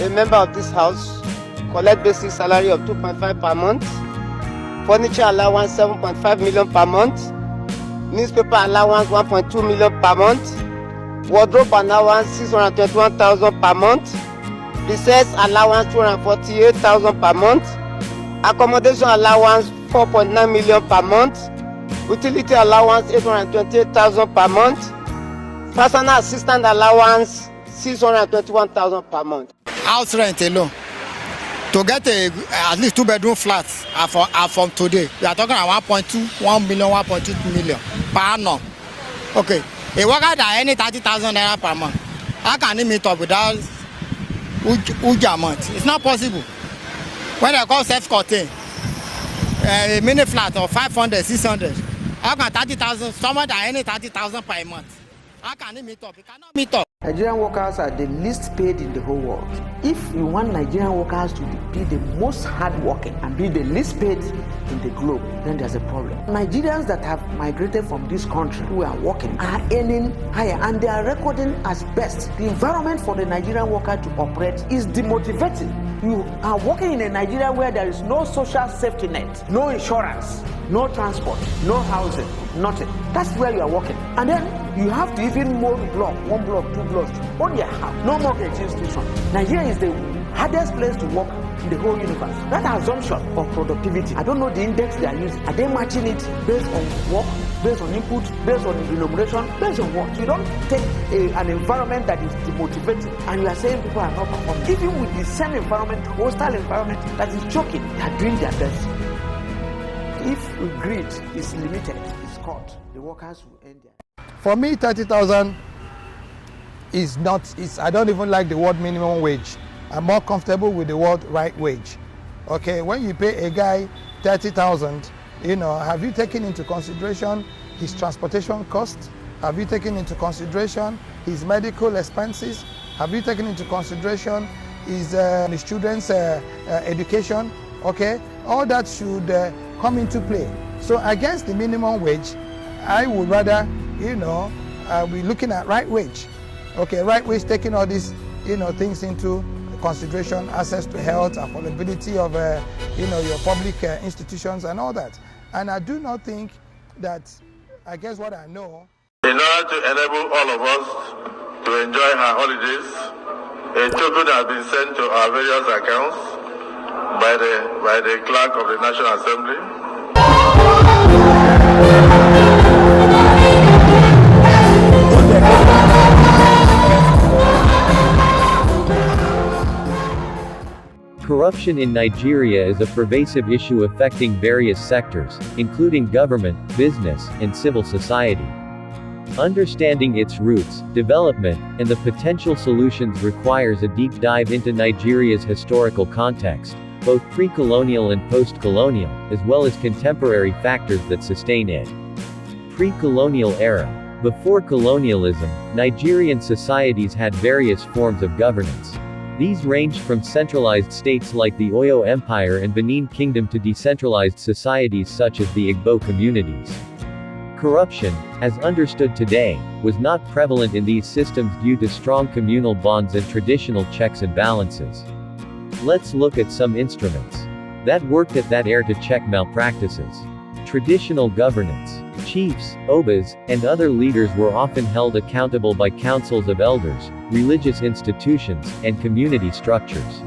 a member of this house, collect basic salary of 2.5 per month, furniture allowance 7.5 million per month, newspaper allowance 1.2 million per month, wardrobe allowance 621,000 per month, recess allowance 248,000 per month, accommodation allowance 4.9 million per month, utility allowance 828,000 per month, personal assistant allowance 621,000 per month. House rent alone, to get at least 2-bedroom flats are from today. We are talking about 1.2 million, 1.2 million per annum. Okay, a worker that earning 30,000 naira per month, how can he meet up with that huge amount? It's not possible. When they call self-contained, a mini flat of 500, 600, how can 30,000, someone that earning 30,000 per month, how can he meet up? He cannot meet up. Nigerian workers are the least paid in the whole world. If you want Nigerian workers to be the most hardworking and be the least paid in the globe, then there's a problem. Nigerians that have migrated from this country who are working are earning higher and they are recording as best. The environment for the Nigerian worker to operate is demotivating. You are working in a Nigeria where there is no social safety net, no insurance, no transport, no housing, nothing. That's where you are working. And then you have to even mold block, 1 block, 2 blocks, own your house, no mortgage institution. Nigeria is the hardest place to work in the whole universe. That assumption of productivity, I don't know the index they are using. Are they matching it based on work, based on input, based on remuneration, based on what? You don't take an environment that is demotivating and you are saying people are not performing. Even with the same environment, hostile environment that is choking, they are doing their best. If greed is limited, it's caught, the workers will end there. For me, 30,000 is not, I don't even like the word minimum wage. I'm more comfortable with the word right wage. Okay, when you pay a guy 30,000, have you taken into consideration his transportation costs? Have you taken into consideration his medical expenses? Have you taken into consideration his children's education? Okay, all that should come into play. So against the minimum wage, I would rather, be looking at right wage. Okay, right wage taking all these, things into consideration, access to health, affordability of, your public institutions and all that. And I do not think that, I guess what I know. In order to enable all of us to enjoy our holidays, a token has been sent to our various accounts by the clerk of the National Assembly. Corruption in Nigeria is a pervasive issue affecting various sectors, including government, business, and civil society. Understanding its roots, development, and the potential solutions requires a deep dive into Nigeria's historical context, both pre-colonial and post-colonial, as well as contemporary factors that sustain it. Pre-colonial era. Before colonialism, Nigerian societies had various forms of governance. These ranged from centralized states like the Oyo Empire and Benin Kingdom to decentralized societies such as the Igbo communities. Corruption, as understood today, was not prevalent in these systems due to strong communal bonds and traditional checks and balances. Let's look at some instruments that worked at that era to check malpractices. Traditional governance. Chiefs, obas, and other leaders were often held accountable by councils of elders, religious institutions, and community structures.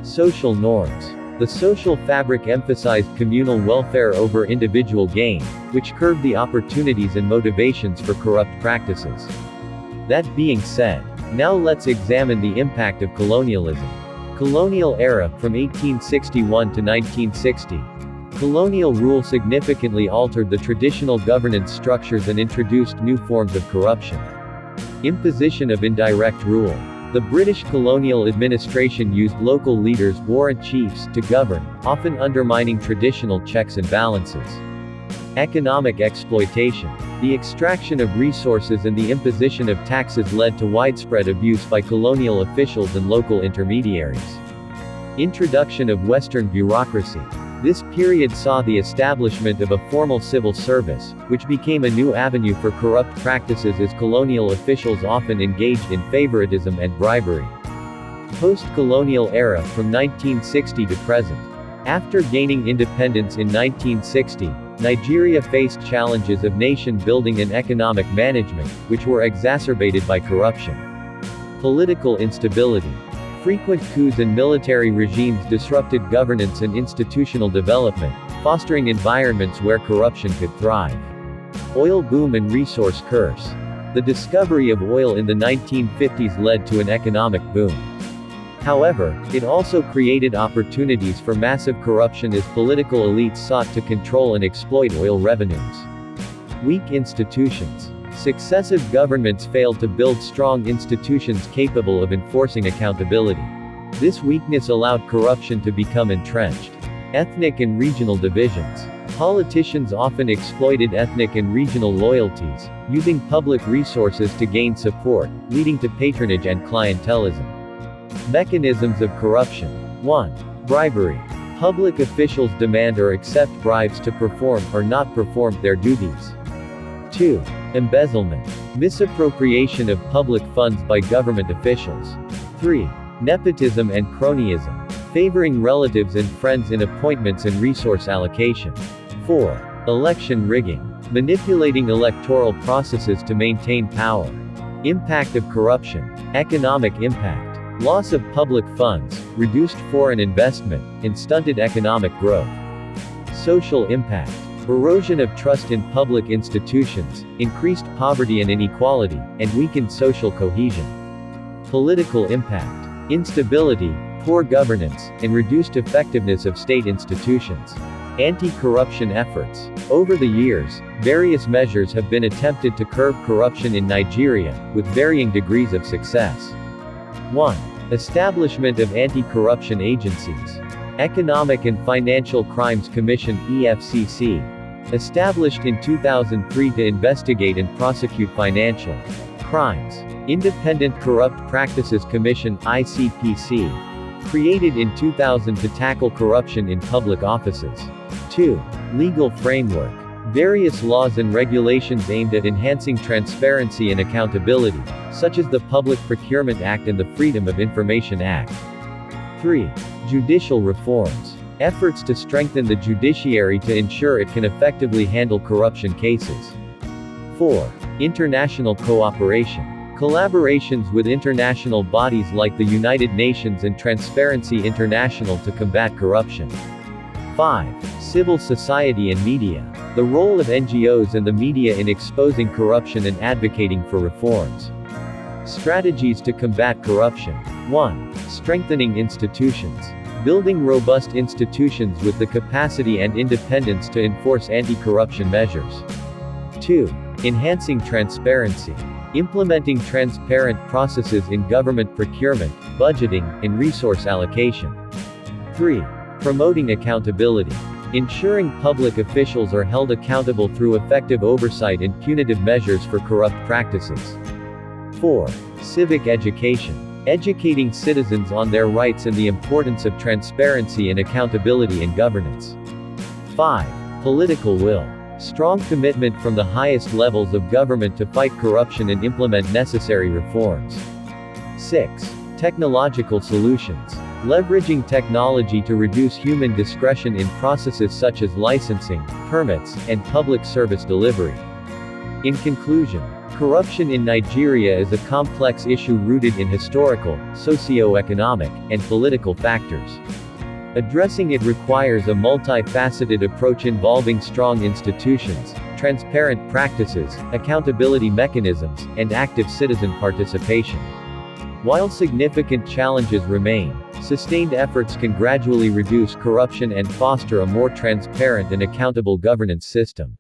Social norms. The social fabric emphasized communal welfare over individual gain, which curbed the opportunities and motivations for corrupt practices. That being said, now let's examine the impact of colonialism. Colonial era, from 1861 to 1960. Colonial rule significantly altered the traditional governance structures and introduced new forms of corruption. Imposition of indirect rule. The British colonial administration used local leaders, warrant chiefs, to govern, often undermining traditional checks and balances. Economic exploitation. The extraction of resources and the imposition of taxes led to widespread abuse by colonial officials and local intermediaries. Introduction of Western bureaucracy. This period saw the establishment of a formal civil service, which became a new avenue for corrupt practices as colonial officials often engaged in favoritism and bribery. Post-colonial era from 1960 to present. After gaining independence in 1960, Nigeria faced challenges of nation building and economic management, which were exacerbated by corruption. Political instability. Frequent coups and military regimes disrupted governance and institutional development, fostering environments where corruption could thrive. Oil boom and resource curse. The discovery of oil in the 1950s led to an economic boom. However, it also created opportunities for massive corruption as political elites sought to control and exploit oil revenues. Weak institutions. Successive governments failed to build strong institutions capable of enforcing accountability. This weakness allowed corruption to become entrenched. Ethnic and regional divisions. Politicians often exploited ethnic and regional loyalties, using public resources to gain support, leading to patronage and clientelism. Mechanisms of corruption. 1. Bribery. Public officials demand or accept bribes to perform or not perform their duties. 2. Embezzlement. Misappropriation of public funds by government officials. 3. Nepotism and cronyism. Favoring relatives and friends in appointments and resource allocation. 4. Election rigging. Manipulating electoral processes to maintain power. Impact of corruption. Economic impact. Loss of public funds, reduced foreign investment, and stunted economic growth. Social impact. Erosion of trust in public institutions, increased poverty and inequality, and weakened social cohesion. Political impact. Instability, poor governance, and reduced effectiveness of state institutions. Anti-corruption efforts. Over the years, various measures have been attempted to curb corruption in Nigeria, with varying degrees of success. 1. Establishment of anti-corruption agencies. Economic and Financial Crimes Commission (EFCC). Established in 2003 to investigate and prosecute financial crimes. Independent Corrupt Practices Commission (ICPC). Created in 2000 to tackle corruption in public offices. 2. Legal framework. Various laws and regulations aimed at enhancing transparency and accountability, such as the Public Procurement Act and the Freedom of Information Act. 3. Judicial reforms. Efforts to strengthen the judiciary to ensure it can effectively handle corruption cases. 4. International cooperation. Collaborations with international bodies like the United Nations and Transparency International to combat corruption. 5. Civil society and media. The role of NGOs and the media in exposing corruption and advocating for reforms. Strategies to combat corruption. 1. Strengthening institutions. Building robust institutions with the capacity and independence to enforce anti-corruption measures. 2. Enhancing transparency. Implementing transparent processes in government procurement, budgeting, and resource allocation. 3. Promoting accountability. Ensuring public officials are held accountable through effective oversight and punitive measures for corrupt practices. 4. Civic education. Educating citizens on their rights and the importance of transparency and accountability in governance. 5. Political will. Strong commitment from the highest levels of government to fight corruption and implement necessary reforms. 6. Technological solutions. Leveraging technology to reduce human discretion in processes such as licensing, permits, and public service delivery. In conclusion, corruption in Nigeria is a complex issue rooted in historical, socio-economic, and political factors. Addressing it requires a multifaceted approach involving strong institutions, transparent practices, accountability mechanisms, and active citizen participation. While significant challenges remain, sustained efforts can gradually reduce corruption and foster a more transparent and accountable governance system.